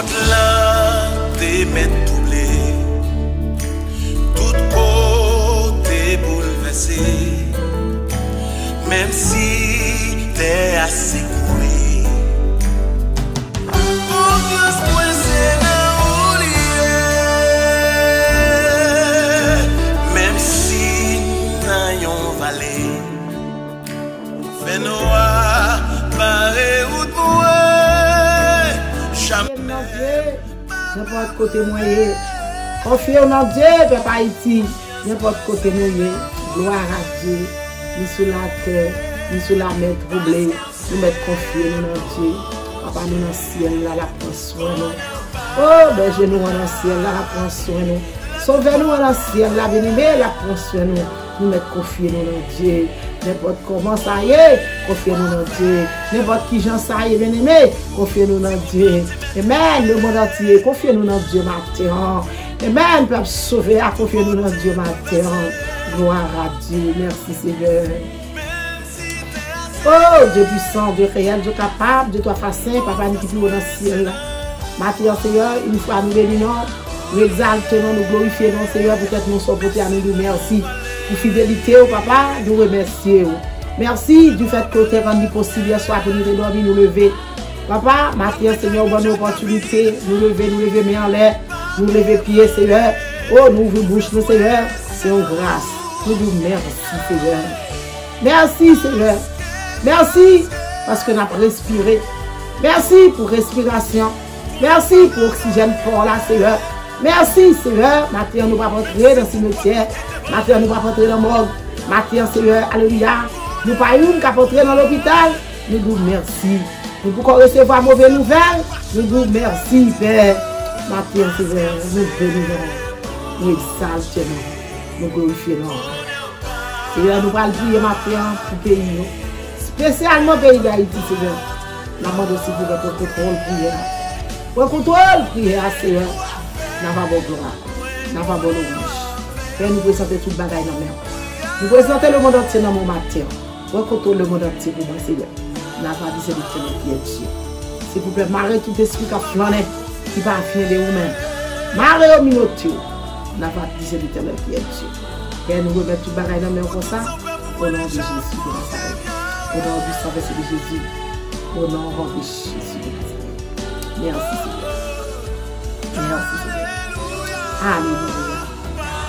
Monde là, t'es mènes doublé, tout côté bouleversé, même si t'es assez couré. Pour grâce poinsée dans l'oublier, même si n'ayons vallée, fait noir, barré ou de n'importe côté moyen. Confiez en Dieu, peuple Haïti, n'importe côté moyen. Gloire à Dieu, ni sous la terre, ni sous la mer troublée. Nous mettons confiance en Dieu. Papa, nous dans le ciel, là, la prend soin nous. Oh, bergez-nous dans le ciel, là, la prend soin nous. Sauvez-nous dans le ciel, là, bien-aimé, la prend soin nous. Nous mettons confiance en Dieu. N'importe comment ça y est, confiez-nous dans Dieu. N'importe qui j'en ça y est, bien-aimé, confiez-nous dans Dieu. Amen, le monde entier, confiez-nous dans Dieu matin. Amen, peuple sauvé, confiez-nous dans Dieu matin. Gloire à Dieu, merci Seigneur. Oh, Dieu puissant, Dieu réel, Dieu capable, Dieu toi facile, Papa nous qui vit dans le ciel. Matin, Seigneur, une fois nous bénissons, nous exaltons, nous glorifions, Seigneur, peut-être nous sommes portés à nous dire merci. Pour fidélité au papa, nous remercions. Merci du fait que tu as rendu possible hier soir pour nous dormir, nous lever. Papa, maintenant, Seigneur, bonne opportunité, nous lever main en l'air, nous lever pieds, Seigneur. Oh, nous ouvrons bouche, nous, Seigneur. C'est une grâce. Nous disons merci, Seigneur. Merci, Seigneur. Merci parce que nous avons respiré. Merci pour respiration. Merci pour l'oxygène pour là, Seigneur. Merci, Seigneur. Maintenant, nous ne pouvons pas rentrer dans le cimetière. Maintenant, nous ne pouvons pas rentrer dans le morgue. Maintenant, Seigneur, alléluia. Nous ne pouvons pas rentrer dans l'hôpital. Nous disons merci. Nous pouvons recevoir mauvaise nouvelle. Nous disons merci, Père. Maintenant, Seigneur, nous bénissons. Nous exaltons. Nous glorifions. Seigneur, nous allons prier maintenant pour le pays. Spécialement le pays d'Haïti, Seigneur. Nous demandons aussi pour votre contrôle prière. Pour le contrôle prière, Seigneur. Nous avons bon gloire. Nous avons bon louange. Père, nous présentons tout le bagage dans la main. Nous présentons le monde entier dans mon matin. Pour contrôler le monde entier pour moi, Seigneur. Nous avons dit c'est le Dieu. S'il vous plaît, marrez tout esprit qui a flâné, qui va finir de vous-même. Marrez au minotier. Nous avons dit c'est le Dieu. Père, nous remettons tout le bagage dans la main comme ça. Au nom de Jésus de Nazareth. Au nom du Saint-Esprit de Jésus. Au nom de Jésus de Nazareth. Merci, Seigneur. Merci, Seigneur. Alléluia.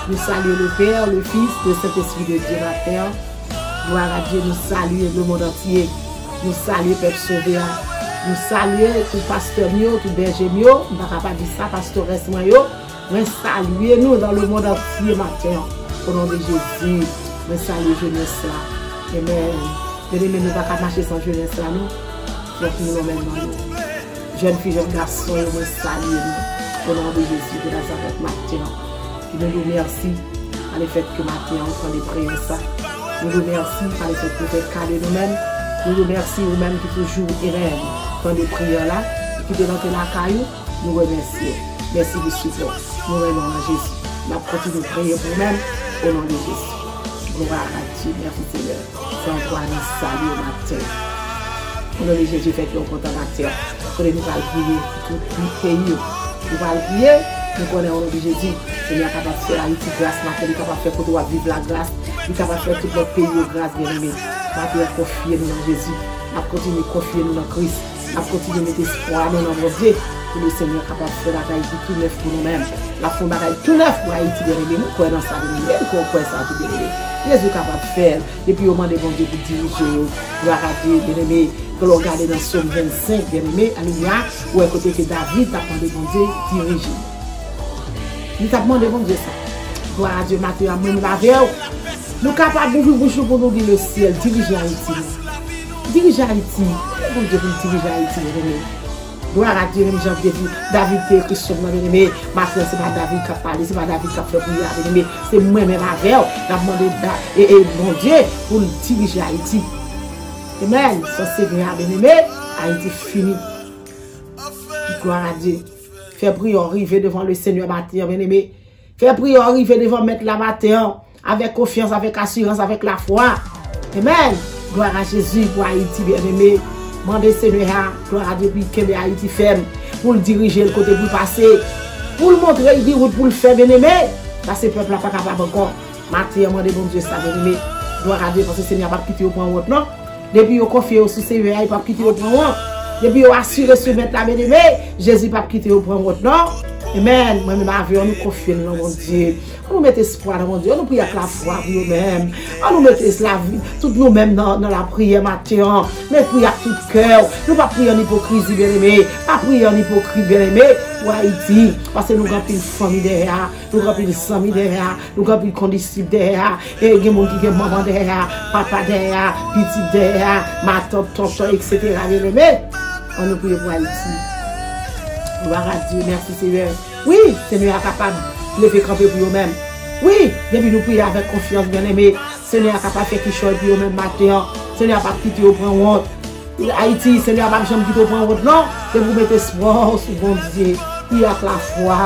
Nous saluons le Père, le Fils, le Saint-Esprit de Dieu la terre. Gloire à Dieu, nous saluons le monde entier. Nous saluons Peuple Sauvé. Nous saluons tout pasteur, tout berger. Nous ne pouvons pas dire ça, pastoresse. Nous saluons nous dans le monde entier matin. Au nom de Jésus, nous saluons jeunesse là. Amen. Nous ne pouvons pas marcher sans jeunesse là. Donc nous maintenant. Jeunes filles, jeunes garçons, nous saluons nous. Au nom de Jésus de Nazareth matin. Nous nous remercions par le fait que matin on prend des prières ça. Nous nous remercions par le fait que vous faites cadeau nous-mêmes. Nous nous remercions vous-mêmes qui toujours élèvent dans des prières là, qui te rentrent la caillou. Nous remercions. Merci de support. Nous remercions à Jésus. Nous continuons de prier pour nous-mêmes au nom de Jésus. Gloire à Dieu. Merci Seigneur. Saint-Toi nous salue au matin. Au nom de Jésus, fait que nous comptons la terre. Nous allons prier pour tout le pays. Nous allons prier. Nous connaissons au nom de Jésus. Seigneur est capable de faire Haïti grâce. Il est capable de faire pour toi vivre la grâce. Il est capable de faire tout notre pays grâce, bien-aimé. Nous confier nous dans Jésus. Nous continuons de confier nous dans Christ. Nous continuons de mettre espoir dans notre Dieu. Pour le Seigneur est capable de faire la Haïti tout neuf pour nous-mêmes. La fondation tout neuf pour Haïti, bien-aimé. Nous croyons dans ça, bien-aimé. Nous croyons ça, bien-aimé. Jésus est capable de faire. Et puis, au moment de bon Dieu pour diriger. Gloire à Dieu, bien-aimé. Que l'on regarde dans Somme 25, bien-aimé. Alléluia. Où est côté que David a demandé bon Dieu diriger. Nous avons demandé bon Dieu ça. Gloire à Dieu, Matthieu, à nous la veille. Nous sommes capables d'ouvrir bouche pour nous dire le ciel, diriger Haïti. Diriger Haïti. Bon Dieu pour diriger Haïti, bien-aimé. Gloire à Dieu, même Jean-Pierre dit, David était Christophe, bien-aimé. Matthieu, ce n'est pas David qui a parlé, ce n'est pas David qui a fait prière, bien-aimé. C'est moi-même la veille. Nous avons demandé bon Dieu pour diriger Haïti. Amen. Ça c'est bien, bien-aimé. Haïti fini. Gloire à Dieu. Fais prière arriver devant le Seigneur matin, bien-aimé. Fais prière arriver devant mettre la matin avec confiance, avec assurance, avec la foi. Amen. Gloire à Jésus pour Haïti, bien-aimé. Mandez Seigneur, gloire à Dieu, pour que Haïti ferme. pour le diriger le côté pour passer, pour le montrer, il dit route pour le faire bien-aimé. Parce que le peuple n'a pas capable encore. Matin, moi, bon Dieu, ça bien-aimé. Gloire à Dieu, parce que le Seigneur n'a pas quitté au point haut, non? Depuis qu'il a confié au Seigneur, il n'a pas quitté au point haut. Depuis qu'il a assuré se mettre la bien-aimé, Jésus n'a pas quitté au point haut, non? Amen. Moi-même, on nous confie dans mon Dieu. On nous met espoir dans mon Dieu. On nous prie avec la foi pour nous-mêmes. On nous met la vie, tout nous-mêmes dans la prière matin. Mais prier avec tout cœur. Nous ne pas prier en hypocrisie, bien-aimé. Pas prier en hypocrite, bien-aimé. Pour Haïti. Parce que nous avons une famille derrière. Nous avons une famille derrière. Nous avons une condisciple derrière. Et il y a des gens qui ont maman derrière, papa derrière, petit derrière, ma tante, tonton, etc. Bien-aimé. On nous prie pour Haïti. Gloire à Dieu, merci Seigneur. Oui, Seigneur est capable de lever camper pour eux-mêmes. Oui, depuis nous prier avec confiance, bien-aimé. Seigneur est capable de faire quelque chose pour eux-mêmes matin. Seigneur n'a pas quitté au point honte. Haïti, Seigneur n'a pas jamais quitté au point honte. Non, de vous mettre espoir sur bon Dieu. Priez avec la foi.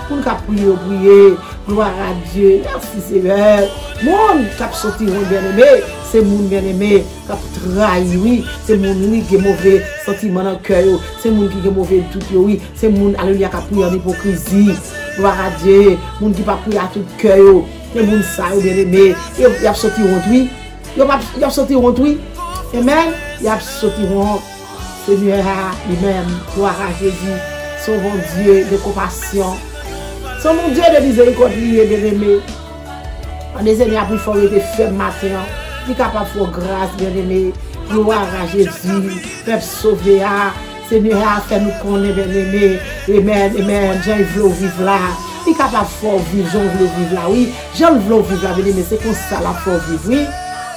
Pour nous prier. Gloire à Dieu. Merci Seigneur. Monde qui a sorti bien-aimé. C'est mon bien-aimé qui a trahi, oui. C'est mon qui a mauvais sentiment dans le cœur. C'est mon qui a mauvais tout, oui. C'est mon alléluia qui a prié en hypocrisie. Gloire à Dieu. Mon qui n'a pas prié à tout cœur. C'est mon ça, bien-aimé. Il a sorti honte, oui. Il a sorti honte, oui. Amen. Il a sorti honte. Seigneur lui-même. Gloire à Jésus. Son bon Dieu de compassion. Son mon Dieu de miséricorde, bien-aimé. On est Seigneur pour faire des faibles matin. Il est capable de faire grâce, bien-aimé. Gloire à Jésus. Peuple sauvé. Seigneur, fait nous connaître, bien-aimé. Amen, amen. Jean veut vivre là. Il est capable de faire vivre. Jean veut vivre là, oui. Jean veut vivre là, bien-aimé. C'est comme ça la faire vivre, oui.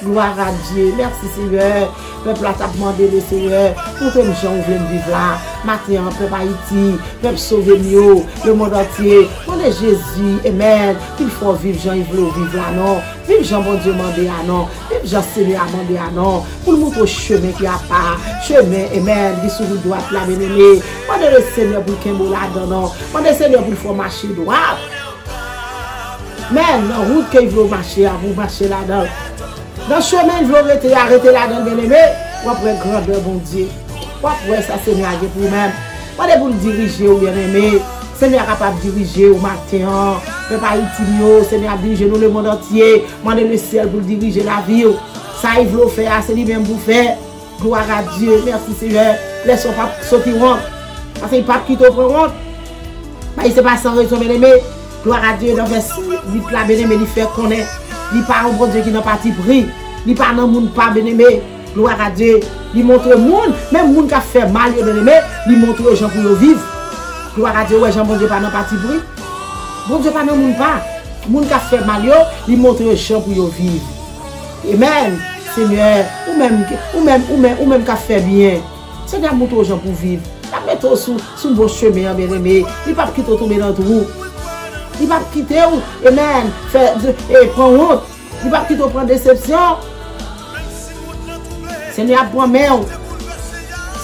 Gloire à Dieu. Merci Seigneur. Peuple a demandé le Seigneur. Pour que les gens viennent vivre là. Matin, peuple Haïti. Peuple sauvé mieux. Le monde entier. On est Jésus. Amen. Il faut vivre, Jean, il veut vivre là, non. Vive Jean, bon Dieu, mandé à non. Vive Jean, Seigneur, mandé à non. Pour le montrer au chemin qui a pas. Chemin, amen. Qui sur le droit, la bien-aimée. Mandez le Seigneur pour qu'il y ait là, non. Mandez le Seigneur pour le faire marcher droit. Mais, dans route qu'il veut marcher, vous marchez là-dedans. Dans le chemin, il veut arrêter là-dedans, bien-aimé. Ou après, grandeur, bon Dieu. Ou après, ça, Seigneur, pour vous-même. Ou après, pour le diriger, bien-aimé. Seigneur est capable de diriger au matin. Peuple Haïti, Seigneur dirige nous le monde entier. Mandez le ciel pour diriger la vie. Ça, il veut faire, c'est lui-même pour faire. Gloire à Dieu. Merci, Seigneur. Laissons pas sortir honte. Parce qu'il n'est pas quitté au honte. Il ne s'est pas sans raison, bien-aimé. Gloire à Dieu. Dans verset 8, là, bien-aimé, il fait connaître. Il n'est pas un bon Dieu qui n'a pas de prix. Il n'est pas un monde pas bien-aimé. Gloire à Dieu. Il montre le monde. Même le monde qui a fait mal, bien-aimé, il montre les gens pour vivre. Gloire à Dieu, ouais, Jean, bon Dieu, pas dans parti bruit. Bon Dieu, pas dans le monde pas. Le monde qui a fait mal, il montre les gens pour vivre. Amen. Seigneur, ou même qui a fait bien. Seigneur, montre aux gens pour vivre. La mettre sous le bon chemin, bien-aimé. Il ne va pas quitter tomber dans le trou. Il va quitter, amen, prend honte. Il va quitter prendre déception. Seigneur, promet.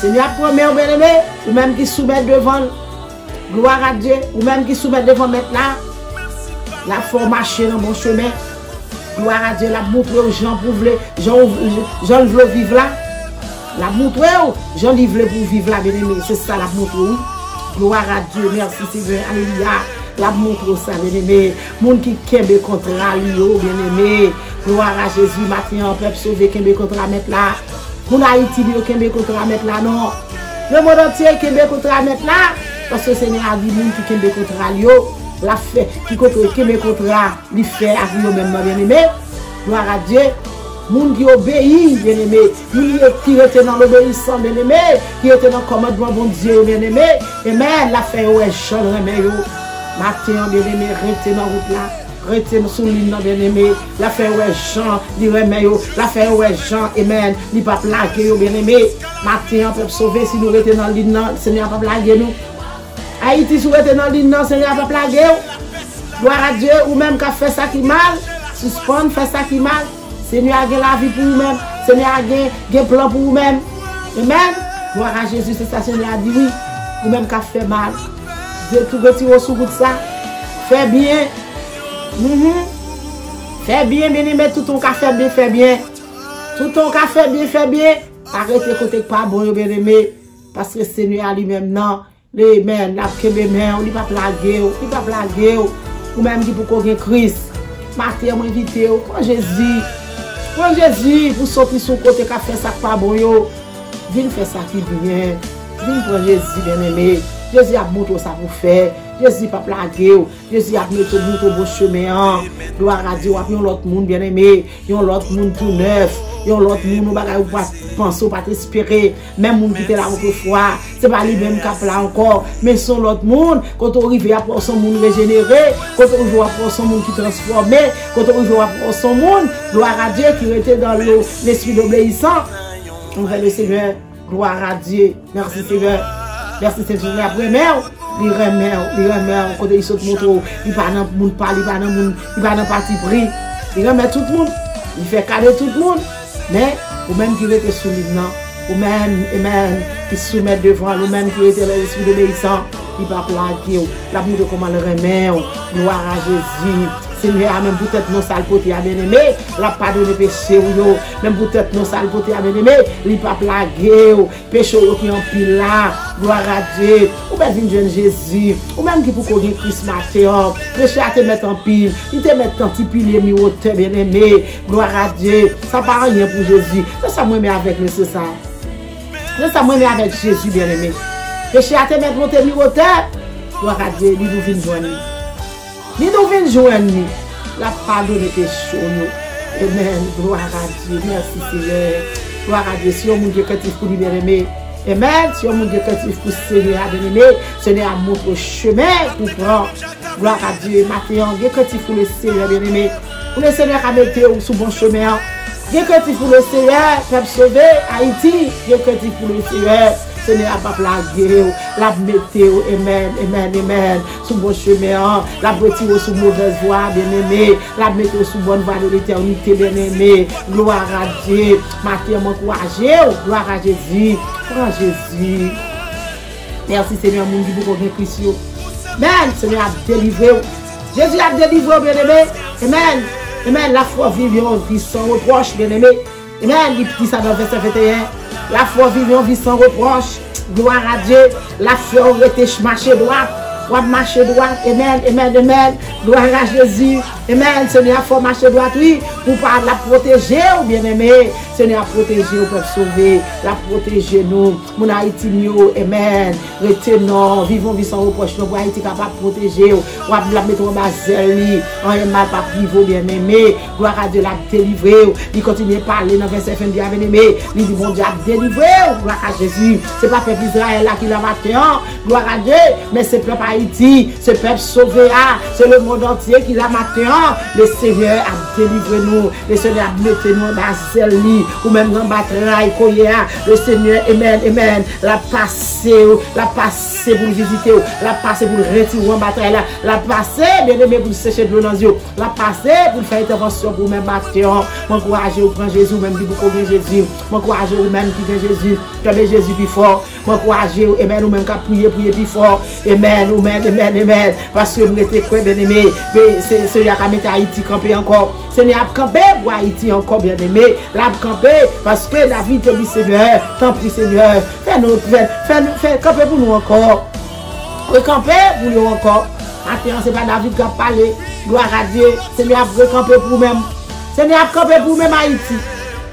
Seigneur, promet, bien-aimé. Ou même qui soumet devant. Gloire à Dieu. Ou même qui soumet devant maintenant. La faut marcher dans mon chemin. Gloire à Dieu. La montre aux gens pour vivre. Jean veut vivre là. La montre aux gens veulent pour vivre là, bien-aimé. C'est ça la montre. Gloire à Dieu. Merci Seigneur. Alléluia. La montre ça, bien-aimé. Monde qui kembe contre lui, bien-aimé. Gloire à Jésus, matin, peuple sauvé, kembe contre la mettre là. Mon Haïti, kembe contre la mettre là, non. Le monde entier, kembe contre la mettre là. Parce que le Seigneur a dit, monde qui kembe contre lui, la fait, qui kembe contre lui, fait à lui, même, bien-aimé. Gloire à Dieu. Monde qui obéit, bien-aimé. Qui était dans l'obéissance, bien-aimé. Qui était dans le commandement, bon Dieu, bien-aimé. Amen. La fait, ouais, chol, remet, matin, bien-aimé, restez dans la route là, restez sous l'île, bien-aimé, la fait ouais Jean, il remet, la fait ouais Jean, amen, il pas plaquer, bien-aimé, matin, on peut sauver si nous restons dans l'île, Seigneur pas plaguer nous. Haïti, si nous restons dans l'île, Seigneur pas plaguer. Gloire à Dieu, ou même qui fait ça qui mal, suspend, fait ça qui mal, Seigneur a la vie pour vous-même, Seigneur a un plan pour vous-même, amen. Gloire à Jésus, c'est ça, Seigneur a dit oui, ou même qui fait mal. Tout retire sous ça. Fais bien. Fais bien, bien-aimé. Tout ton cas fait bien, fais bien. Tout ton cas fait bien, fais bien. Arrêtez côté pas bon, bien-aimé. Parce que Seigneur lui-même, non. les men, la kebe men, ou li pa plage ou même qui pour qu'on ait Christ. Matin, moi invité, prends Jésus, pour sortir son côté, qu'a fait ça pas bon yo. Viens faire ça qui bien. Viens prendre Jésus bien aimé. Jésus a montré ça pour faire. Jésus pas plagué. Jésus a mis tout le bon chemin. Gloire à Dieu, il y a l'autre monde bien aimé. Il y a l'autre monde tout neuf. Il y a l'autre monde où bagaille pas penser, pas espérer. Même monde qui était là autrefois, c'est pas lui même qui a là encore, mais son l'autre monde quand on arrive à son monde régénéré, quand on joue à son monde qui transformé, quand on joue à son monde, gloire à Dieu qui était dans l'esprit d'obéissance. On va le Seigneur, gloire à Dieu. Merci Seigneur. Merci Seigneur. Après mère, il remet, quand il saute moto, il va dans le monde parler, il va dans parti pris, il remet tout le monde, il fait cadeau tout le monde. Mais, ou même qui était sous l'hymne, ou même qui se soumet devant, ou même qui était l'esprit d'obéissance, il va plaquer, la boue de comment le remet, gloire à Jésus. Seigneur, même peut-être nos sales côtés à bien-aimé, la pardonne péché ou même peut-être nos sales côtés à bien-aimé, il pas plaguer, péché qui en pile là, gloire à Dieu, ou bien jeune Jésus, ou même qui pour qu'on ait Christ matin, péché à te mettre en pile, il te met en petit pilier mi-hauteur bien-aimé, gloire à Dieu, ça pas rien pour Jésus, c'est ça moi mais avec le c'est ça. C'est ça moi mais avec Jésus bien-aimé. Péché à te mettre monter mi-hauteur, gloire à Dieu, il nous vient joindre. Ni nous venons joindre, la pardonne est péché. Amen. Gloire à Dieu. Merci Seigneur. Gloire à Dieu. Si on monde créatif pour lui bien aimé. Amen. Si on monde créatif pour Seigneur bien aimé, Seigneur montre chemin pour prendre. Gloire à Dieu. Matin, créatif pour le Seigneur bien aimé. Pour le Seigneur a mettre sous bon chemin. Créatif pour le Seigneur, pour sauver Haïti. Créatif pour le Seigneur. Seigneur a pas plagué, la météo, amen, sous bon chemin, la retiré sous mauvaise voie, bien aimé, la météo sous bonne voie de l'éternité, bien aimé, gloire à Dieu, matin m'encourager, gloire à Jésus, prends Jésus. Merci Seigneur, mon Dieu, pour qu'on ait Christ. Amen, Seigneur a délivré, Jésus a délivré, bien aimé, amen, la foi vivante, vie sans reproche, bien aimé, amen, il dit ça dans le verset 21. La foi vivant vit sans reproche. Gloire à Dieu. La foi aurait été marcher droit. On marcher droit. Amen. Gloire à Jésus. Amen. Seigneur, faut marcher droit, oui. Pour pas la protéger, ou bien aimé. Seigneur, protéger, ou peut sauver. La protéger nous. Mon Haïti, nous. Amen. Retenons. Vivons, sans reproche. Nous, Haïti, capable de protéger. On va la mettre en bas, on est mal pas vivre, bien aimé. Gloire à Dieu, la délivrer. Il continue à parler dans le verset bien aimé. Il dit, mon Dieu, a délivré. Gloire à Jésus. C'est pas peuple Israël là qui l'a battu. Gloire à Dieu. Mais c'est peuple Haïti. Ce peuple sauvé. C'est le monde entier qui l'a battu. Le Seigneur a délivré nous. Le Seigneur a mis nous en bas, ou même dans bataille. Le Seigneur, amen. La passé pour le visiter. La passé pour le retirer en bataille. La passé, bien aimé, pour sécher de l'eau dans les yeux. La passé pour faire intervention pour même battre. M'encourager au grand Jésus, même qui vous connaissez Jésus. M'encourager au même qui vient Jésus. Comme Jésus plus fort. M'encourager, amen, ou même qui prier plus fort. Amen. Parce que vous êtes quoi, bien aimé. Mais Seigneur a mis Haïti camper encore. Seigneur a campé pour Haïti encore, bien aimé. L'a campé parce que la vie te dit Seigneur. Tant pis Seigneur. Fais camper pour nous encore. Recamper pour nous encore. Attends, c'est pas David qui a parlé. Gloire à Dieu. Seigneur a recamper pour nous-mêmes. Seigneur a campé pour nous-mêmes Haïti.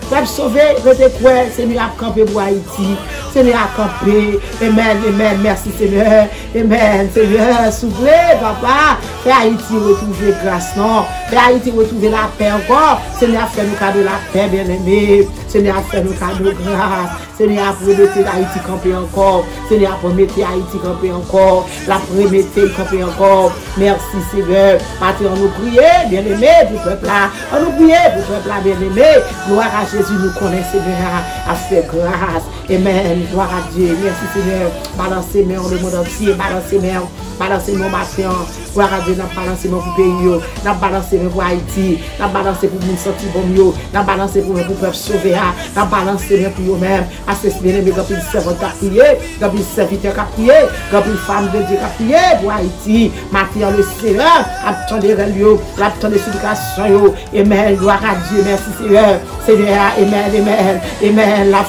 Peuple sauvé, restez quoi? Seigneur a campé pour Haïti. Seigneur a campé. Amen. Merci Seigneur. Amen. Seigneur, soufflez, papa. Fais Haïti retrouver grâce, non? Fais Haïti retrouver la paix encore. Seigneur a fait nous cadeau la paix, bien aimé. Seigneur a fait nous cadeau grâce. Seigneur a prometté Haïti camper encore. Seigneur a prometté Haïti camper encore. La prometté camper encore. Merci Seigneur. Maintenant, on nous prie, bien aimé, pour le peuple là. On nous prie pour le peuple là, bien aimé. Gloire à Jésus, nous connaissons Seigneur a fait grâce. Amen. Gloire à Dieu. Merci Seigneur. Balancez main le monde entier. Balancez main. Balancez mon matin. Gloire à Dieu. N'a balancé mon pays. N'a balancé pour Haïti. N'a balancé pour nous sortir bon. N'a balancé pour le peuple sauvé. N'a balancé pour eux-mêmes. Parce que bien aimé, quand il servent à prier, quand il serviteur à prier, quand il femme de Dieu à prier pour Haïti. Maintenant le Seigneur attendez religieux, l'attendez supplication. Amen. Gloire à Dieu. Merci Seigneur. Seigneur. Amen. La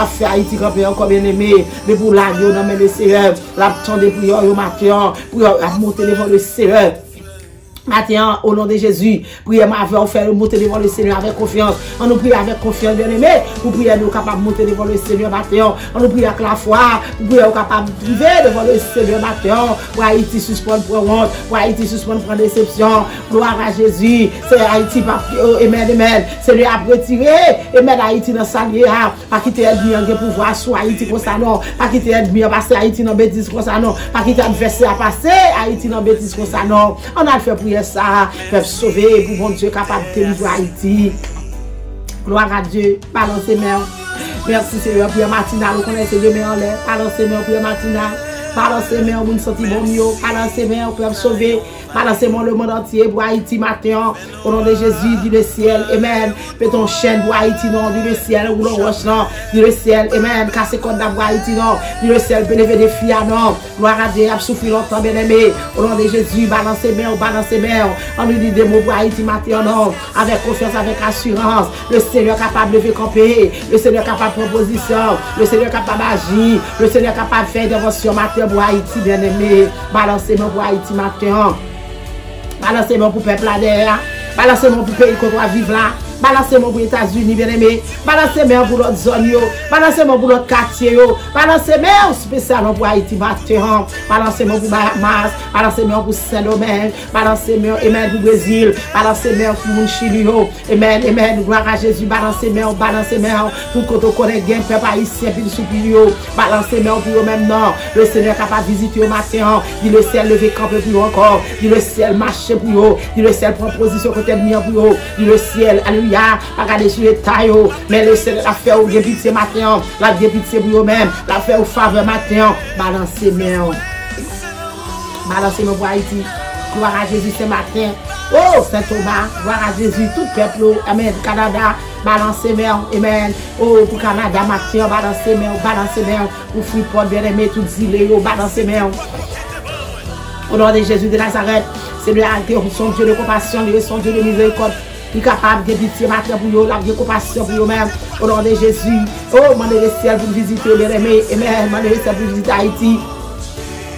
fait Haïti camper encore bien aimé, mais pour la Dieu, non mais le Seigneur, l'attend des prières au matin, pour monter devant le Seigneur. Maintenant, au nom de Jésus, priez-moi avec faire monter devant le Seigneur avec confiance. On nous prie avec confiance, bien aimé. Vous priez nous capables de monter devant le Seigneur maintenant. On nous prie avec la foi. Vous priez capable de priver devant le Seigneur maintenant. Pour Haïti suspendre pour honte. Pour Haïti suspendre pour déception. Gloire à Jésus. C'est Haïti, amen, amen. C'est lui à retirer. Amen, Haïti dans sa liée. Pas quitter ennemi en pouvoir sur Haïti comme ça, non. Pas quitter ennemi à passer Haïti dans bêtise comme ça, non. Pas quitter adversaire à passer Haïti dans bêtise comme ça, non. On a fait prier ça, peuvent sauver pour bon Dieu capable de délivrer Haïti. Gloire à Dieu. Balancez mains. Merci Seigneur pour matinale. Vous connaissez Dieu mais en l'air. Balancez mains pour matinale. Balancez mains pour nous sentir bon mieux. Balancez mains pour sauver. Balancez moi le monde entier pour Haïti matin. Au nom de Jésus, dit le ciel. Amen. Fais ton chaîne pour Haïti, non. Dit le ciel. Ou le roche, non. Dit le ciel. Amen. Cassez compte pour Haïti, non. Dit le ciel. Bénévé des filles, non. Gloire à Dieu. A souffert longtemps, bien aimé. Au nom de Jésus, balancez mains. Balancez mains. On nous dit des mots pour Haïti matin, non. Avec confiance, avec assurance. Le Seigneur capable de lever camper. Le Seigneur capable de proposition. Le Seigneur capable d'agir. Le Seigneur capable de faire intervention matin pour Haïti, bien aimé. Balancez mains pour Haïti matin. Balancez-moi pour peuple là derrière. Balancez-moi pour pays qu'on doit vivre là. Balancez-moi pour les États-Unis, bien aimé. Balancez-moi pour l'autre zone, yo. Balancez-moi pour l'autre quartier, yo. Balancez-moi spécialement pour Haïti, Batéran. Balancez-moi pour Bahamas. Balancez-moi pour Saint-Domingue. Balancez-moi, amen, pour Brésil. Balancez-moi pour mon Chili, yo. Amen, amen. Gloire à Jésus. Balancez-moi, balancez-moi. Pour qu'on te connaisse bien, peuple haïtien, puis le supérieur. Balancez-moi pour eux même, non. Le Seigneur capable de visiter au matin. Dit le ciel lever camper pour eux encore. Dit le ciel marcher pour eux. Dit le ciel prendre position côté de pour eux. Dit le ciel, alléluia. Regardez sur les tailles, mais le Seigneur a fait au début de ce matin, la début de ce vous-même, la fait au faveur matin, balancez mains. Balancez mains pour Haïti. Gloire à Jésus ce matin. Oh, Saint-Thomas, gloire à Jésus, tout peuple, amen, Canada, balancez mains, amen. Oh, pour Canada matin, balancez mains, pour Freeport, bien-aimé, tout zilé, balancez mains. Au nom de Jésus de Nazareth, c'est lui son Dieu de compassion, lui son Dieu de miséricorde. Il est capable de pitié matin pour eux, la compassion pour eux-mêmes. Au nom de Jésus. Oh, mandez le ciel pour visiter les aimés. Amen. Mandez le ciel pour visiter Haïti.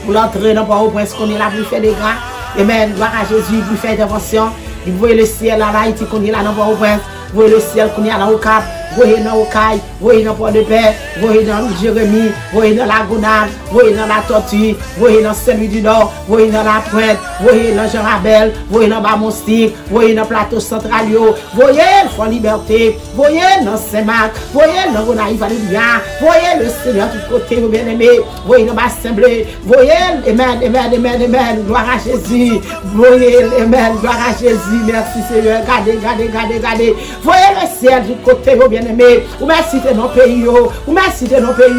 Pour l'entrer dans Port-au-Prince, qu'on est là pour faire des gras. Amen. Gloire à Jésus pour faire intervention. Vous voyez le ciel là, Haïti, qu'on est là dans Port-au-Prince. Vous voyez le ciel qu'on est là au Cap. Vous voyez dans Okaï. Vous voyez dans Port-de-Paix. Vous voyez dans Jérémie. Vous voyez dans la Gonade. Vous voyez dans la Tortue. Vous voyez dans Saint-Louis du Nord. Vous voyez dans la Pointe. Vous voyez dans Jean-Rabel. Vous voyez dans Bamostic. Vous voyez dans Plateau Central. Vous voyez le Front Liberté. Vous voyez dans Saint-Marc. Vous voyez dans Gonaïve. Vous voyez le Seigneur tout côté, vous bien-aimés. Vous voyez dans l'Assemblée. Vous voyez, amen, amen, amen, amen. Gloire à Jésus. Vous voyez, amen, gloire à Jésus. Merci Seigneur. Regardez, regardez, regardez, regardez. Vous voyez le ciel du côté, vous bien-aimés. Vous merci de nos pays. Vous merci de nos pays.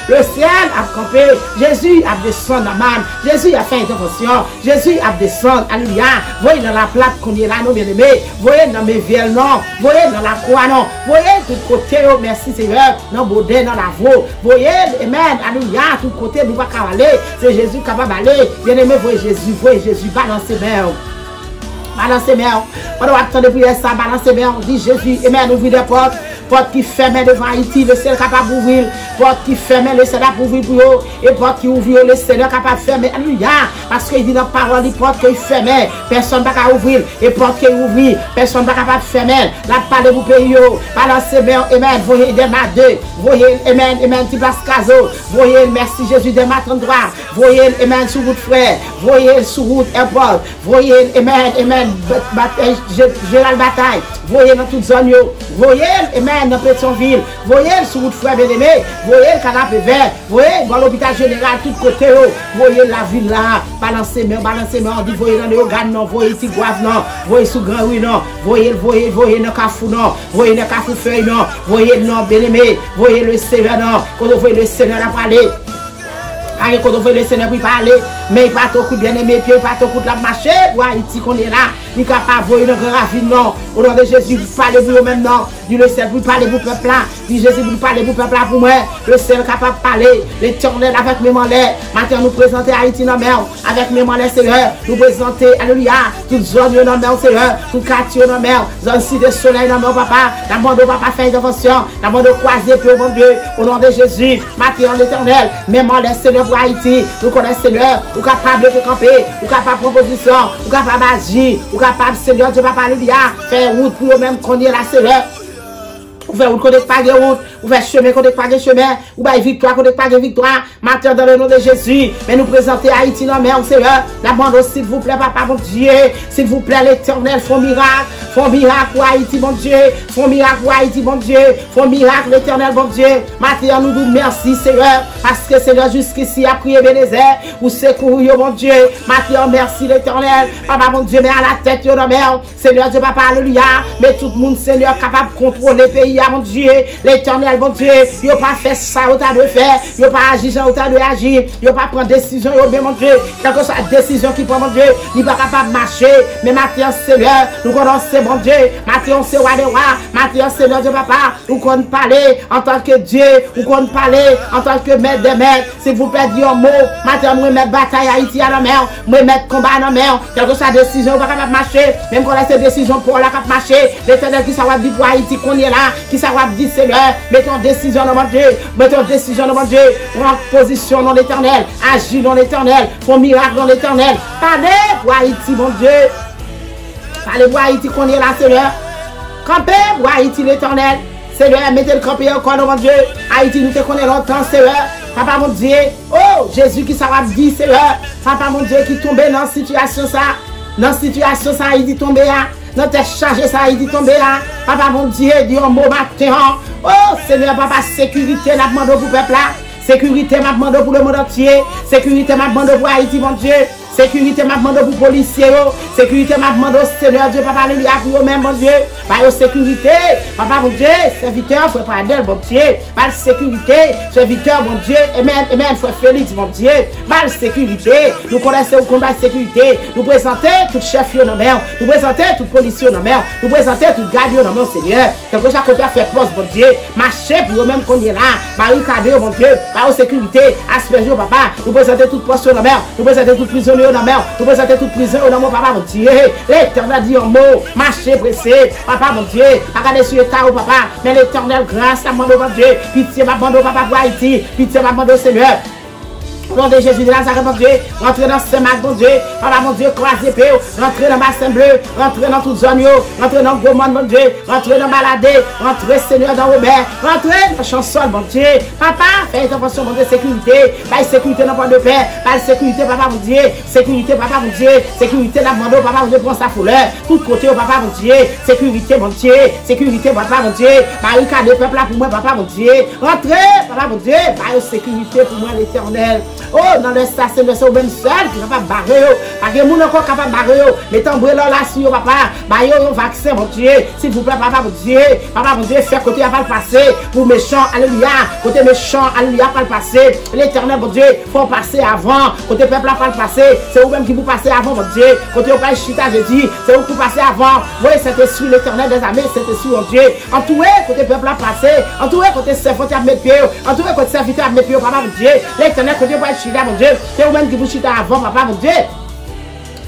Le ciel a campé. Jésus a descendu dans man. Jésus a fait intervention. Jésus a descendu. Alléluia. Vous voyez dans la plaque qu'on est là, nous bien-aimés. Vous voyez dans mes villes, non. Vous voyez dans la croix, non. Vous voyez tout côté, merci Seigneur. Dans Baudin, dans la Vaux. Vous voyez, amen. Alléluia. Tout côté, nous ne pouvons pas aller. C'est Jésus capable d'aller. Bien-aimé, voyez Jésus. Balancez mains. Balancez mains. On doit attendre pour ça. Balancez mains. Dit Jésus, amen. Ouvrez des portes. Porte qui ferme devant Haïti, le Seigneur capable d'ouvrir. Porte qui ferme, le Seigneur pour ouvrir pour eux. Et porte qui ouvre, le Seigneur capable de fermer. Alléluia. Parce qu'il dit dans la parole, les portes qui ferment, personne ne va ouvrir. Et porte qui ouvre, personne ne va capable de fermer. La parole de vous pays. Balancez bien, amen. Voyez des matins. Voyez, amen, amen, petit place caso. Voyez, merci Jésus, des matins droit. Voyez, amen, sur route frère. Voyez, sur route airport. Voyez, amen, amen, général bataille. Voyez dans toute zone. Voyez, amen. Dans Pétionville, voyez sous route frère bien-aimé, voyez le canapé vert, voyez dans l'hôpital général, tout côté, voyez la ville là, balancez main, on dit voyez dans le Ogan, non, voyez Tigouave, non, voyez sous Grand Rue, non, voyez dans Kafou, non, voyez dans Kafou Feuille, non, voyez non, bien-aimé, voyez le Seigneur, non, quand vous voyez le Seigneur à parler. Quand on veut le Seigneur pour parler, mais il pas trop coup bien aimé, puis il pas trop coup de la marché, pour Haïti qu'on est là, il est capable de voir une grande raffinement. Au nom de Jésus, vous parlez pour vous maintenant. Dis le seul pour parler pour le peuple là. Dis Jésus pour parler pour le peuple là pour moi. Le seul capable de parler. L'Éternel avec mes malais. Maintenant, nous présenter Haïti dans mer. Avec mes malais, Seigneur. Nous présenter, alléluia, toute zone dans mer, Seigneur. Tout quartier dans mer. Zone ci de soleil dans mer, papa. La demande papa faire intervention. La demande croiser, peu, mon Dieu. Au nom de Jésus. Maintenant, l'Éternel. Mes malais, Seigneur, pour Haïti. Nous connaissons, Seigneur. Nous capable de camper. Nous capable de proposition. Nous capable d'agir. Nous capable, Seigneur, Dieu, papa, alléluia. Faire route pour eux-mêmes qu'on est là, Seigneur. Vous faites route, qu'on n'est pas de route. Vous faites chemin, qu'on n'est pas de chemin. Vous faites victoire, qu'on n'est pas de victoire. Maintenant, dans le nom de Jésus. Mais nous présenter Haïti dans la mer, Seigneur. La bande, s'il vous plaît, papa, mon Dieu. S'il vous plaît, l'Éternel, font miracle. Font miracle pour Haïti, mon Dieu. Font miracle pour Haïti, mon Dieu. Font miracle, l'Éternel, mon Dieu. Maintenant, nous vous merci, Seigneur. Parce que, Seigneur, jusqu'ici, a prié Bénézère. Ou secours, mon Dieu. Maintenant, merci, l'Éternel. Papa, mon Dieu, mais à la tête, dans la mer. Seigneur, Dieu, papa, alléluia. Mais tout le monde, Seigneur, capable de contrôler le pays. Mon Dieu, l'Éternel, mon Dieu, il n'a pas fait ça autant de faire, il n'a pas agi autant de agir, il n'a pas pris décision, mon Dieu, quelle que soit la décision qu'il prend, mon Dieu, il n'est pas capable de marcher, mais maintenant, Seigneur, nous connaissons, mon Dieu, maintenant, c'est roi des rois, maintenant, Seigneur Dieu, papa, nous connaissons parler en tant que Dieu, nous connaissons parler en tant que maître des maîtres, s'il vous plaît, dis un mot, maintenant, nous mettons bataille Haïti à la mer, nous mettons combat à la mer, quelle que soit la décision, il n'est pas capable de marcher, même quand cette décision pour la capable de marcher, l'Éternel qui saura dire pour Haïti qu'on est là, qui saura dire, Seigneur, mettons décision dans mon Dieu, mettons décision dans mon Dieu, prends position dans l'Éternel, agis dans l'Éternel, font miracle dans l'Éternel, parlez pour Haïti, mon Dieu, parlez pour Haïti qu'on est là, Seigneur, campez pour Haïti l'Éternel, Seigneur, mettez le campé encore dans mon Dieu, Haïti nous te connaît longtemps, Seigneur, papa mon Dieu, oh, Jésus qui saura dire, Seigneur, papa mon Dieu qui tombe dans la situation ça, il dit tomber là. Notre chargé ça, il dit tomber là. Papa mon Dieu, dit un mot matin. Oh Seigneur, papa, sécurité, n'a demandé pour le peuple là. Sécurité, m'a demandé pour le monde entier. Sécurité, m'a demandé pour Haïti, mon Dieu. Sécurité, m'a demandé pour les policiers. Sécurité, m'a demandé au Seigneur Dieu, papa, alléluia, pour eux-mêmes, mon Dieu. Par sécurité, papa, mon Dieu, serviteur, frère Pradel, mon Dieu. Par sécurité, serviteur, mon Dieu. Amen, frère Félix, mon Dieu. Par sécurité, nous connaissons au combat de sécurité. Nous présentons tout chef dans mer. Nous présentons tout policier dans mer. Nous présentons tout gardien dans mon Seigneur. Quelque chose qu'on a fait poste, mon Dieu. Marcher pour eux-mêmes qu'on est là. Barricade, mon Dieu. Par sécurité, asperger, papa. Nous présentons toute poste dans mer. Nous présentons toute prisonnier dans mer. Nous présentons toute prison dans mon papa, mon Dieu. L'Éternel dit un mot. Marcher pressé. Papa, mon Dieu. Regardez sur l'état, papa. Mais l'Éternel, grâce à mon Dieu. Pitié, ma bande, papa, pour Haïti. Pitié, ma bande, Seigneur. Au nom de Jésus de Nazareth, mon Dieu, rentrez dans ce match, mon Dieu, papa, mon Dieu, croisez peu, rentrez dans bassin bleu, rentrez dans toute zone, rentrez dans le gros monde, mon Dieu, rentrez dans balade, rentrez, Seigneur, dans Robert, rentrez dans chanson, mon Dieu, papa, faites attention, mon Dieu, sécurité, pas sécurité dans le point de paix, pas sécurité, papa, mon Dieu, sécurité, papa, mon Dieu, sécurité, la bande, papa, mon Dieu, prends sa fouleur, tout côté, papa, mon Dieu, sécurité, mon Dieu, sécurité, papa, mon Dieu, barricade, peuple là pour moi, papa, mon Dieu, rentrez, papa, mon Dieu, pas sécurité pour moi, l'Éternel. Oh, dans le station de ce même seul qui est capable de barrer. Parce que nous encore capable de barrer. Mettez un brûleur là sur papa. Baillez un vaccin, mon Dieu. S'il vous plaît, papa, mon Dieu. Papa, mon Dieu, faire côté à pas le passer. Pour méchant, alléluia. Côté méchant, alléluia, pas le passer. L'Éternel, mon Dieu, faut passer avant. Côté peuple, pas le passer. C'est vous-même qui vous passez avant, mon Dieu. Côté au pas chita, je dis. C'est vous qui passez avant. Voyez, c'était sur l'Éternel des armées, c'était sur mon Dieu. Entouré, côté peuple, à passer. Entouré, côté serviteur, à mettre pied. Entouré, côté serviteur, à mettre pied, papa, mon Dieu. L'Éternel, côté pas chita, mon Dieu. C'est vous-même qui vous chita avant, papa, mon Dieu.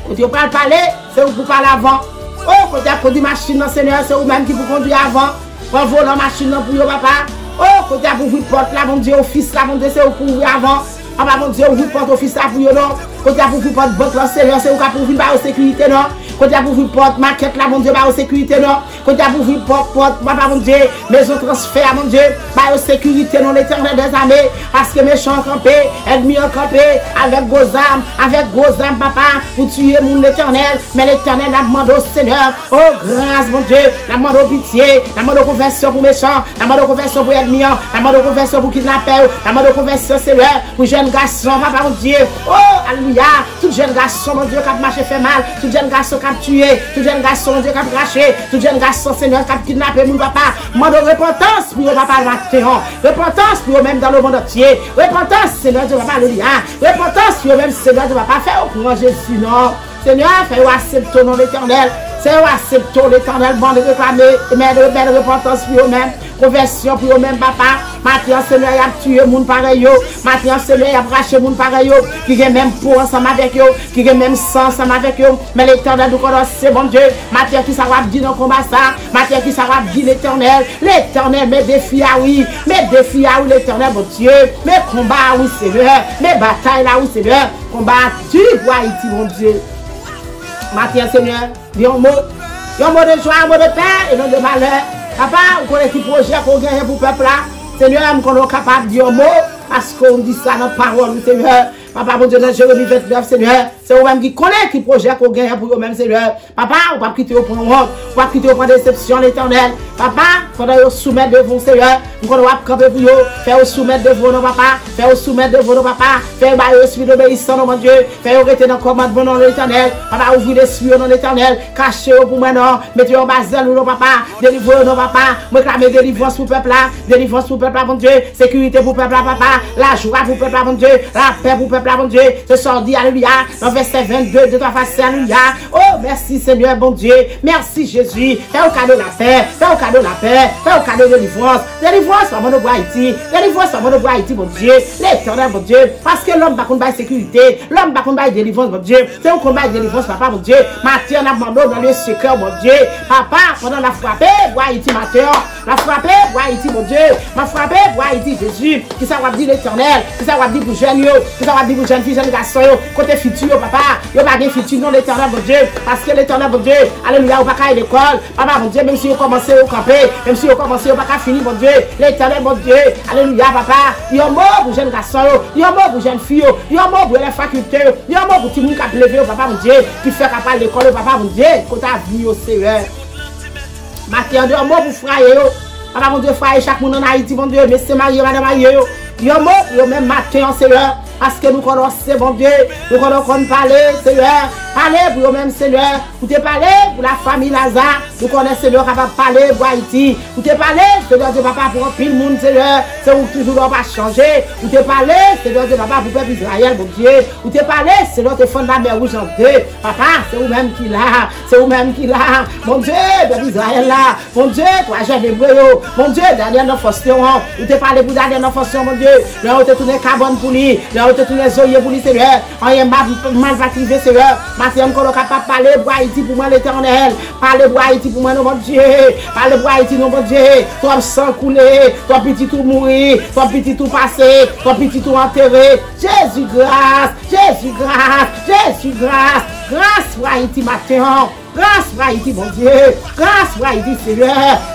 Côté pas parler, c'est vous qui parlez avant. Oh, côté à conduire machine, non, Seigneur, c'est vous-même qui vous conduisez avant. Quand vous voulez machine, non, pour vous, papa. Oh, côté à vous ouvrir porte là, mon Dieu, office là, mon Dieu, c'est vous pour ouvrir avant. Papa, mon Dieu, ouvrir porte office là, pour vous, non. Côté à vous ouvrir porte banque là, Seigneur, c'est vous qui pour ouvrir par sécurité, non. Côté à vous ouvrir porte maquette là, mon Dieu, par sécurité, non. Côté à vous ouvrir porte, papa, mon Dieu, maison transfert, mon Dieu, par sécurité, non, l'Éternel des armées. Parce que méchants campés, ennemis en campé, avec gros armes, papa, pour tuer mon l'Éternel. Mais l'Éternel a demandé au Seigneur, oh grâce, mon Dieu, la demande au pitié, la demande au conversion pour méchants, la demande au conversion pour ennemis, la demande au conversion pour kidnappeurs, la demande au conversion, Seigneur, pour jeunes garçons, papa, mon Dieu, oh, alléluia, tout jeune garçon, mon Dieu, qui a marché fait mal, tout jeune garçon qui a tué, tout jeune garçon, mon Dieu, qui a craché, tout jeune garçon garçons, Seigneur, qui ont kidnappé mon papa. Mande repentance pour papa matin. Repentance pour même dans le monde entier. Repentance, Seigneur, de papa, alléluia. Repentance pour même, Seigneur, de papa, faire au courant Jésus, non. Seigneur, fais-nous accepter ton nom l'éternel. Seigneur, accepte l'éternel, bon de réclamer, mais de belle repentance pour eux-mêmes, conversion pour eux-mêmes, papa. Maintenant, Seigneur, il a tué moun pareil. Maintenant, Seigneur, il a braché moun pareil. Qui a même peau ensemble avec eux, qui a même sang ensemble avec eux. Mais l'éternel nous connaît, c'est bon Dieu. Maintenant, qui ça va dire dans le combat ça. Maintenant, qui ça va dire l'éternel. L'éternel, mes défis à oui. Mes défis à oui, l'éternel, mon Dieu. Mes combats à oui, Seigneur. Mes batailles là, oui, Seigneur. Combattu pour Haïti, mon Dieu. Maintenant, Seigneur, dis un mot de joie, un mot de paix et non de malheur. Papa, vous connaissez le projet qu'on gagne pour le peuple là. Seigneur, nous sommes capables de dire un mot parce qu'on dit ça dans la parole, Seigneur. Papa, mon Dieu, dans Jérémie 29, Seigneur, c'est vous-même qui connaissez qui projet qu'on gagne pour vous-même, Seigneur. Papa, on va quitter au point honte, on va quitter au point déception, l'éternel. Papa, pendant que vous soumettez devant Seigneur, nous allons camper pour vous, faire vous soumettre devant nos papa, faire vous soumettre devant nos papa, faire vous esprit d'obéissance, mon Dieu, faire vous rester dans le commandement dans l'éternel. Papa, ouvrez les cieux dans l'éternel, cachez-vous pour moi, non, mettez en bas de nos papa, délivrez nos papa, réclamez délivrance pour le peuple là, délivrance pour le peuple là, mon Dieu, sécurité pour le peuple là, papa, la joie pour le peuple là, mon Dieu, la paix pour le peuple là, mon Dieu, ce soir dit, alléluia, dans verset 22 de ta face, alléluia. Oh, merci Seigneur, bon Dieu, merci Jésus, fais au cadeau la paix, fais au cadeau la paix, fais au cadeau de délivrance, délivrance par mon Haïti, délivrance par mon Haïti, mon Dieu, l'éternel, mon Dieu, parce que l'homme va combattre sécurité, l'homme va combattre délivrance, mon Dieu, c'est un combat de délivrance, papa, mon Dieu, matin, on a demandé dans le secret, mon Dieu, papa, pendant la frappé, pour Haïti, matin, la frappé, pour Haïti, mon Dieu, ma frappé, pour Haïti, Jésus, qui ça va dire l'éternel, qui ça va dire pour jeunes, qui ça va dire pour jeunes filles, jeunes garçons, côté futur, papa, il n'y a pas de futur, non, l'éternel, mon Dieu, parce que l'éternel, mon Dieu, alléluia, on va pas à l'école, papa, mon Dieu, même si on commence au camper, même si on commence au pas finir, mon Dieu, l'éternel, mon Dieu, alléluia, papa, il y a un mot pour jeunes garçons, il y a un mot pour jeunes filles, il y a un mot pour les facultés, il y a un mot pour tout le monde qui a levé, papa, mon Dieu, qui fait capable l'école, papa, mon Dieu, quand tu as vu au Seigneur. Maintenant, il y a un mot pour frère, papa, mon Dieu, frère, chaque monde en Haïti, mon Dieu, mais c'est marié, madame, marié, il y a un mot pour même matin, Seigneur. Parce que nous connaissons, bon Dieu, nous connaissons parler, Seigneur, parler pour nous-mêmes, Seigneur, vous te parler pour la famille Lazare, nous connaissons, Seigneur, capable de parler pour Haïti, vous te parler, Seigneur, de papa, pour un pile monde, Seigneur, c'est où toujours on va changer, vous te parler, Seigneur, de papa, pour le peuple Israël, bon Dieu, vous te parler, Seigneur, de fond de la mer rouge en deux, papa, c'est vous-même qui l'a, c'est vous-même qui l'a, mon Dieu, peuple Israël là, mon Dieu, toi, j'ai des breux, mon Dieu, Daniel, nos forces, vous te parler pour Daniel, nos forces, mon Dieu, là, on te tourne carbone pour lui, tous les oeillets pour lui, Seigneur. On est mal activé, Seigneur. Maintenant, on est capable de parler pour Haïti pour moi, l'éternel. Parler pour Haïti pour moi, mon Dieu. Parler pour Haïti, mon Dieu. Toi, sang coulé. Toi, petit tout mourir. Toi, petit tout passé. Toi, petit tout enterré. Jésus, grâce. Jésus, grâce. Jésus, grâce. Grâce pour Haïti, matin. Grâce pour Haïti, mon Dieu. Grâce pour Haïti, Seigneur.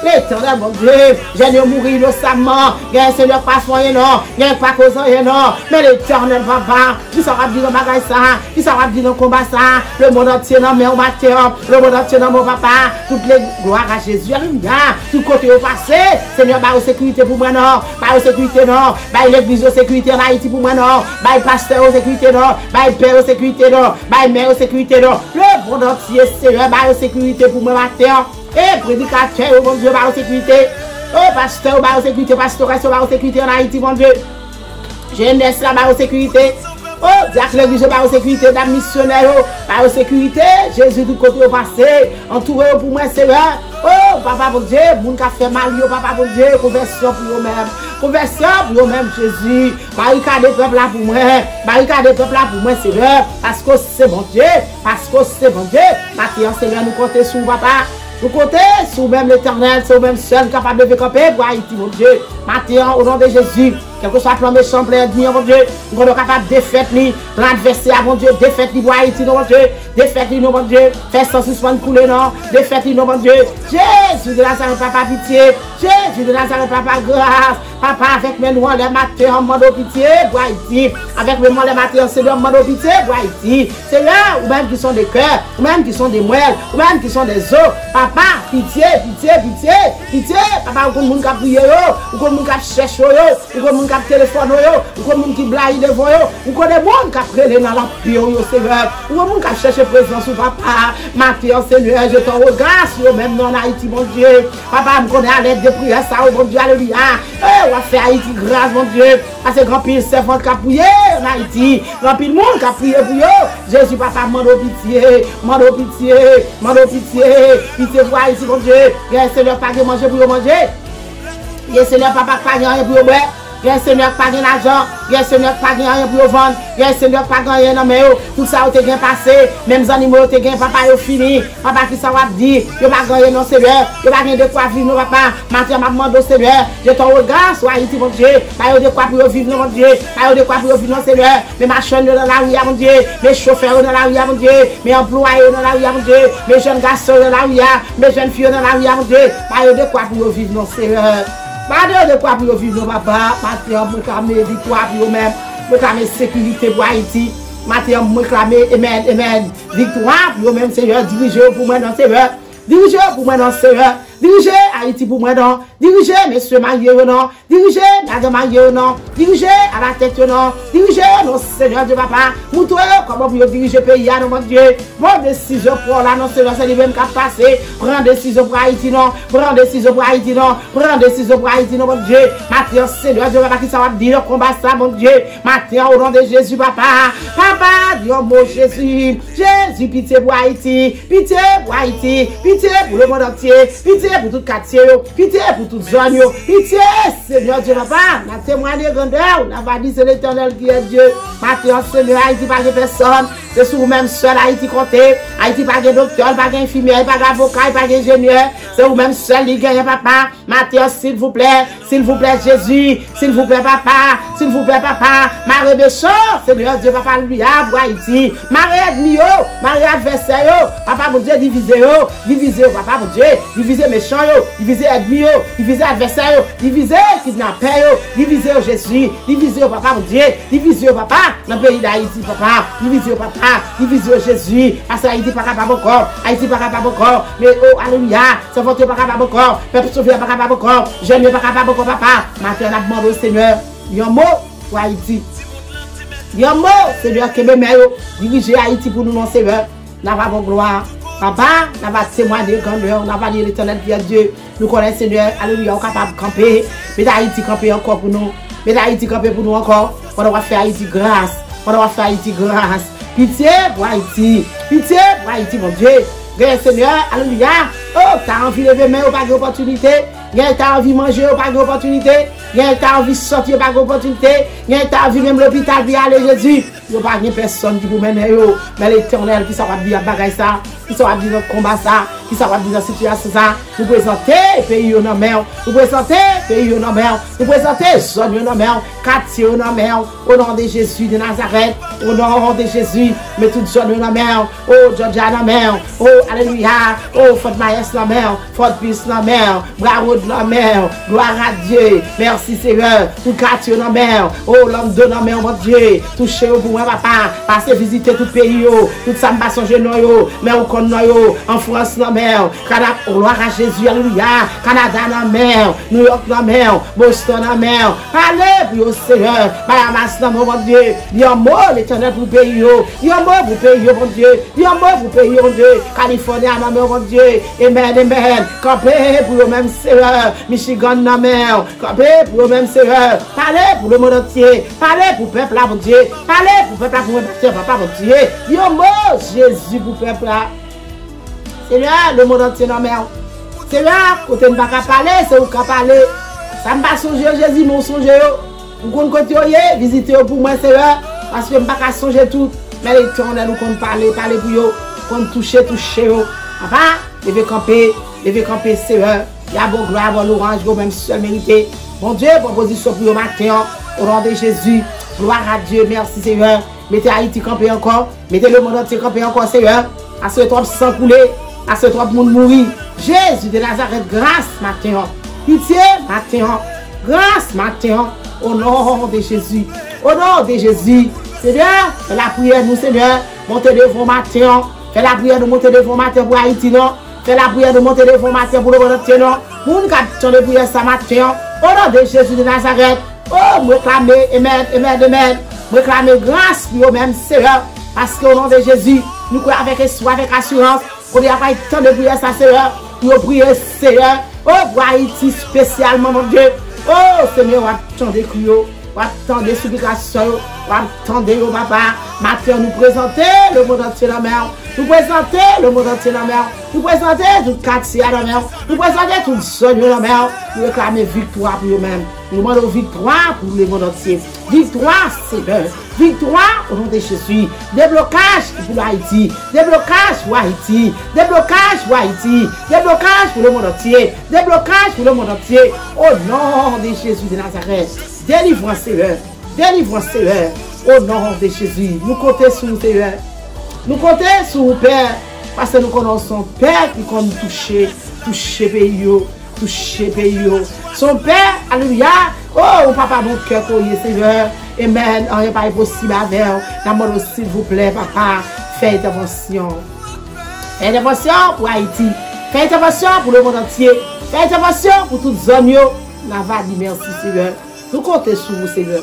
L'éternel, mon Dieu. J'ai mourir innocemment. Il y a un Seigneur pas soigné, non. Il y a un pas causant, non. Mais l'éternel va pas. Qui s'aura dit dans le bagage ça. Qui s'aura dit dans le combat ça. Le monde entier, non, mais on matin. Le monde entier, non, mon papa. Toutes les gloires à Jésus. Alléluia. Tout côté au passé. Seigneur, bah, sécurité pour moi, non. Bah, sécurité, non. Bah, l'église de sécurité en Haïti pour moi, non. Bah, pasteur aux sécurité, non. Bah, père aux sécurité, non. Bah, mère aux sécurité, non. Le monde entier, Seigneur. Bah, sécurité pour moi matin. Et prédicateur, mon Dieu, bah, sécurité. Oh, pasteur, bah, sécurité, pastoresse, bah, sécurité en Haïti, mon Dieu. Jeunesse, là, bah, sécurité. Oh, diacre l'église, bah, sécurité, dame missionnaire, bah, sécurité. Jésus du côté au passé. Entouré pour moi, Seigneur. Oh, papa, mon Dieu, moun ka fait mal, papa, mon Dieu, conversion pour eux-mêmes. Conversion pour eux-mêmes, Jésus. Barricade peuple là pour moi. Barricade peuple là pour moi, Seigneur. Parce que c'est bon Dieu. Parce que c'est bon Dieu. Maintenant, Seigneur, nous comptons sur papa. Nous comptons sur même l'éternel, sur même seul capable de camper pour Haïti, mon Dieu. Maintenant, au nom de Jésus, quel que soit le plan méchant, plein de mon Dieu, nous sommes capables de défaire l'adversaire, mon Dieu, défaire pour Haïti, mon Dieu, défaire mon Dieu, faire sans suspendre couler, non, défaire mon Dieu. Jésus de Nazareth, papa, pitié. Jésus de Nazareth, papa, grâce. Papa, avec mes noirs, les matins, en mode pitié pour Haïti. Avec mes noirs, les matins, c'est en mode pitié pour Haïti. C'est là, ou même qui sont des cœurs, ou même qui sont des moelles, ou même qui sont des os. Papa, pitié, pitié, pitié, pitié. Papa, ou qu'on moun ka prier, ou qu'on moun ka chercher, ou qu'on moun monde qui a téléphone yo, ou connaît monde qui blague devant yo, ou connaît monde qui a prélé dans la pire yo Seigneur, ou monde qui a cherché présence ou papa, matin Seigneur, je t'en regrette yo même dans Haïti mon Dieu. Papa me connaît à l'aide de prière ça mon Dieu alléluia. On va faire Haïti grâce mon Dieu, parce que grand pile servante qui a prié en Haïti, grand pile monde qui a prié pour yo. Jésus papa mande pitié, mande pitié, mande pitié, pitié pour Haïti mon Dieu. Seigneur pas manger pour manger. Seigneur papa pas rien pour boire. Seigneur pas gain l'argent, Seigneur pas gain rien pour vendre, Seigneur pas gain rien dans mais tout ça te gain passé, même animaux te gain papa yo fini, papa qui ça va dire, yo pas gain non Seigneur, yo pas gain de quoi vivre non papa, maintenant m'a demandé Seigneur, je t'en regarde soit Haïti mon Dieu, pas yo de quoi pour vivre non mon Dieu, pas yo de quoi pour vivre non Seigneur, mes machines dans la rue mon Dieu, mes chauffeurs dans la rue mon Dieu, mes employés dans la rue mon Dieu, mes jeunes garçons dans la rue, mes jeunes filles dans la rue mon Dieu, pas yo de quoi pour vivre non Seigneur. Pas de quoi pour vivre, papa. Maintenant, je réclame victoire pour eux-mêmes. Je réclame sécurité pour Haïti. Maintenant, je réclame amen. Victoire pour eux-mêmes, Seigneur. Dirigez pour moi dans Seigneur. Dirigez pour moi dans Seigneur. Dirigez Haïti pour moi non. Dirigez messieurs mariés non. Dirigez madame mariés non. Dirigez à la tête non. Dirigez non Seigneur Dieu papa. Montrez comment vous dirigez le pays non mon Dieu. Bonne décision pour là non Seigneur c'est lui-même qui a passé. Prends décision pour Haïti non. Prends décision pour Haïti non. Prends décision pour Haïti non mon Dieu. Maintenant Seigneur Dieu papa qui ça va dire combat ça mon Dieu. Maintenant au nom de Jésus papa. Papa Dieu mon Jésus. Jésus pitié pour Haïti. Pitié pour Haïti. Pitié pour le monde entier. Pitié pour tout quartier, pitié pour toute zone, pitié, Seigneur Dieu, papa, la témoin de grandeur, la va dire c'est l'Éternel qui est Dieu. Maintenant, Seigneur, Haïti pas de personne, c'est sur vous-même seul, Haïti compté, Haïti pas de docteur, pas d'infirmier, pas d'avocat, pas d'ingénieur, c'est vous-même seul, il gagne, papa. Maintenant, s'il vous plaît, Jésus, s'il vous plaît, papa, s'il vous plaît, papa, Marie Béchon, Seigneur Dieu, papa, lui, à Haïti, Marie ennemi, Marie adversaire, papa, mon Dieu, divisez, papa, mon Dieu, divisez méchant, divisez ennemi, divisez adversaire, divisez kidnappeur, divisez Jésus, divisez papa, mon Dieu, divisez papa, dans le pays d'Haïti, papa, divisez papa, divisez Jésus, parce que Haïti pas capable encore, Haïti pas capable encore, mais oh, alléluia, ça va pas capable encore, peuple sauvé pas capable encore, jeune pas capable encore, papa, maintenant, on a demandé au Seigneur, il y a un mot pour Haïti. Il y a un mot, Seigneur, que mes mères dirigez Haïti pour nous, non, Seigneur, la va pour gloire. Papa, nous va témoigner grandeur, nous va dire l'Éternel qui est Dieu. Nous connaissons Seigneur, alléluia, on est capable de camper. Mais Haïti camper encore pour nous. Mais Haïti camper pour nous encore. On va faire Haïti grâce. On va faire Haïti grâce. Pitié pour Haïti. Pitié pour Haïti, mon Dieu. Grand Seigneur, alléluia. Oh, t'as envie de lever main, pas d'opportunité. T'as envie de manger, pas d'opportunité. T'as envie de sortir, pas d'opportunité. T'as envie même l'hôpital, puis aller Jésus. Il n'y a pas de personne qui peut mener, mais l'Éternel qui saura dire bagaille ça, qui saura dire notre combat ça, qui saura dire notre situation ça. Nous présentons le pays au nom, nous présentons le pays au nom, nous présentons la zone au nom, quartier au nom, au nom de Jésus de Nazareth, au nom de Jésus, mais toute zone au nom, oh Georgia au nom, oh alléluia, oh Fort Myers au nom, Fort Peace au nom, Bravo de la mer, gloire à Dieu, merci Seigneur, tout quartier au nom, oh l'homme de la mer, mon Dieu, touchez au bout. Papa, passez visiter tout le pays, tout ça m'a changé noyo, mais au Connoyo, en France la mer, Canada, gloire à Jésus, alléluia, Canada la mer, New York la mer, Boston la mer, allez pour le Seigneur, Bahamas la mer, mon Dieu, il y a un mot l'Éternel pour le pays, il y a un mot pour le pays, mon Dieu, il y a un mot pour le pays, mon Dieu, Californie la mer, mon Dieu, amen, amen, campez pour le même Seigneur, Michigan la mer, campez pour le même Seigneur, parlez pour le monde entier, parlez pour le peuple là, mon Dieu, parlez pour peuple pour pasteur, papa, mon Dieu. Yo mot Jésus pour peuple là. Seigneur, le monde entier non mais. Seigneur, quand on ne va pas parler, c'est où qu'on parler. Ça me pas songer Jésus, mon songer. Vous qu'on côté visiter pour moi Seigneur parce que je ne pas songer tout. Mais l'Éternel nous qu'on parler pour yo, qu'on toucher yo. Papa, devez camper Seigneur. Il y a bon gloire, bon orange, bon même seul mérité. Bon Dieu, proposition pour le matin au nom de Jésus. Gloire à Dieu, merci Seigneur. Mettez Haïti camper encore. Mettez le monde entier camper encore, Seigneur. À ce trop sang coulé. À ce trop monde mourir. Jésus de Nazareth, grâce matin. Pitié matin. Grâce matin. Au nom de Jésus. Au nom de Jésus. Seigneur, fais la prière nous, Seigneur. Montez devant matin. Fais la prière nous monter devant matin pour Haïti, non. Fais la prière nous monter devant matin pour le monde entier, non. Pour nous qui attendons prière ce matin. Au nom de Jésus de Nazareth. Oh, me réclamer, amen, amen, amen. Me réclamer grâce pour eux-mêmes, Seigneur. Parce qu'au nom de Jésus, nous croyons avec espoir, avec assurance, qu'on n'y a pas tant de prières, ça, Seigneur. Pour prier, Seigneur. Oh, pour Haïti spécialement, mon Dieu. Oh, Seigneur, on attend des cris, on attend des supplications, on attend des papa. Maintenant, nous présenter le monde entier dans la mer. Nous présenter le monde entier dans la mer. Nous présenter tout quartier dans la mer. Nous présenter tout songe dans la mer. Nous réclamer victoire pour eux-mêmes. Nous demandons victoire pour le monde entier. Victoire, Seigneur. Victoire au nom de Jésus. Déblocage pour Haïti. Déblocage pour Haïti. Déblocage pour Haïti. Déblocage pour le monde entier. Déblocage pour le monde entier. Au nom de Jésus de Nazareth. Délivrance, Seigneur. Délivrance, Seigneur. Au nom de Jésus. Nous comptons sur nous, Seigneur. Nous comptons sur nous, Père. Parce que nous connaissons Père qui compte toucher pays. Toucher pays. Son Père, alléluia. Oh, papa, mon cœur, Seigneur. Amen. Rien pas impossible avec vous. Nous s'il vous plaît, papa, faites intervention. Faites intervention pour Haïti. Faites intervention pour le monde entier. Faites intervention pour toutes les zones. Nous va dire merci, Seigneur. Nous comptons sur vous, Seigneur.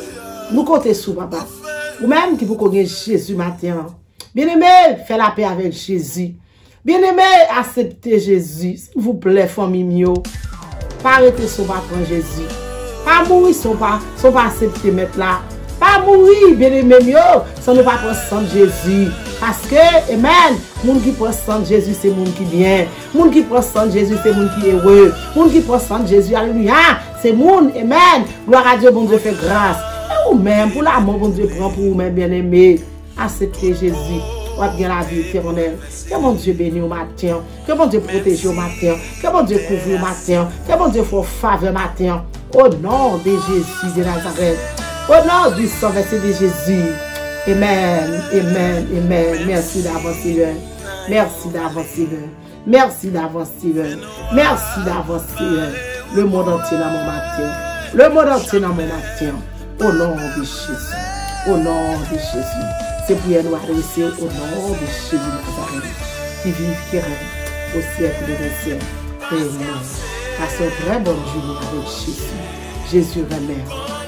Nous comptons sur papa. Ou même qui vous connaissez Jésus matin. Bien-aimé, faites la paix avec Jésus. Bien-aimé, acceptez Jésus. S'il vous plaît, famille mio. Pas arrêter son papa Jésus. Pas mourir sans pas accepter mettre là. Pas mourir, bien-aimé mio, sans ne pas prendre Jésus. Parce que, amen, moun qui prend Jésus, c'est moun qui bien. Moun qui prend Jésus, c'est moun qui est heureux. Moun qui prend Jésus, alléluia, c'est moun, amen. Gloire à Dieu, bon Dieu fait grâce. Et vous-même, pour l'amour, bon Dieu prend pour vous-même, bien-aimé. Acceptez Jésus. Ou bien la vie éternelle. Que mon Dieu bénisse au matin. Que mon Dieu protège au matin. Que mon Dieu couvre au matin. Que mon Dieu fasse faveur au matin. Au nom de Jésus de Nazareth. Au nom du sang versé de Jésus. Amen. Amen. Amen. Merci d'avance, Seigneur. Merci d'avance, Seigneur. Merci d'avance, Seigneur. Merci d'avance, Seigneur. Le monde entier dans mon matin. Le monde entier dans mon matin. Au nom de Jésus. Au nom de Jésus. C'est pour nous adresser au nom de Jésus Nazareth, qui vive, qui règne au siècle des siècles. Amen. Passez une très bonne journée avec Jésus. Jésus remet.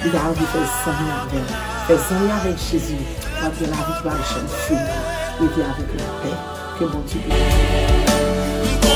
Il a envie de faire 100 000 avec. Faire 100 000 avec Jésus. Parce que la victoire est chaîne. Et avec la paix. Que bon Dieu bénisse.